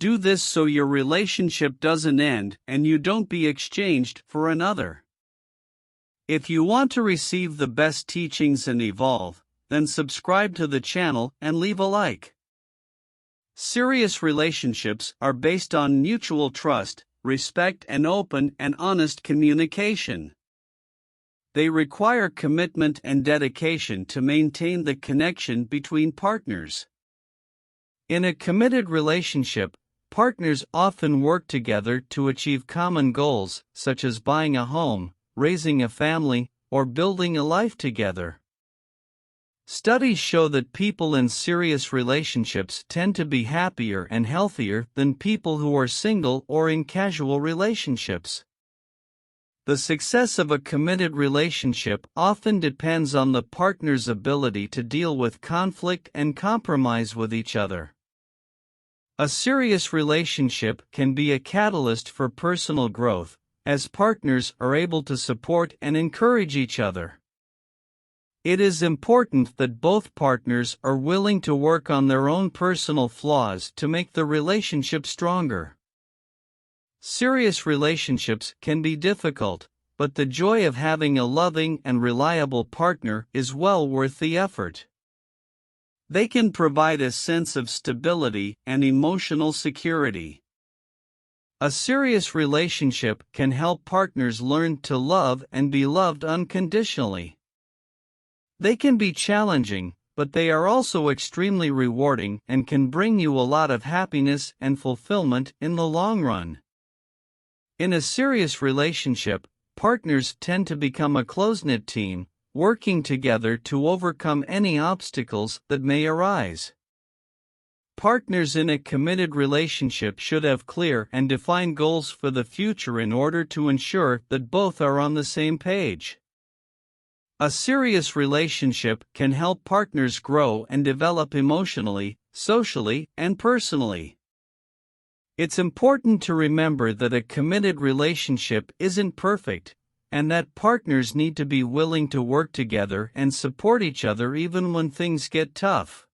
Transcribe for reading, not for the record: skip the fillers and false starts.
Do this so your relationship doesn't end and you don't be exchanged for another. If you want to receive the best teachings and evolve, then subscribe to the channel and leave a like. Serious relationships are based on mutual trust, respect, and open and honest communication. They require commitment and dedication to maintain the connection between partners. In a committed relationship, partners often work together to achieve common goals, such as buying a home, raising a family, or building a life together. Studies show that people in serious relationships tend to be happier and healthier than people who are single or in casual relationships. The success of a committed relationship often depends on the partner's ability to deal with conflict and compromise with each other. A serious relationship can be a catalyst for personal growth, as partners are able to support and encourage each other. It is important that both partners are willing to work on their own personal flaws to make the relationship stronger. Serious relationships can be difficult, but the joy of having a loving and reliable partner is well worth the effort. They can provide a sense of stability and emotional security. A serious relationship can help partners learn to love and be loved unconditionally. They can be challenging, but they are also extremely rewarding and can bring you a lot of happiness and fulfillment in the long run. In a serious relationship, partners tend to become a close-knit team, working together to overcome any obstacles that may arise. Partners in a committed relationship should have clear and defined goals for the future in order to ensure that both are on the same page. A serious relationship can help partners grow and develop emotionally, socially, and personally. It's important to remember that a committed relationship isn't perfect, and that partners need to be willing to work together and support each other even when things get tough.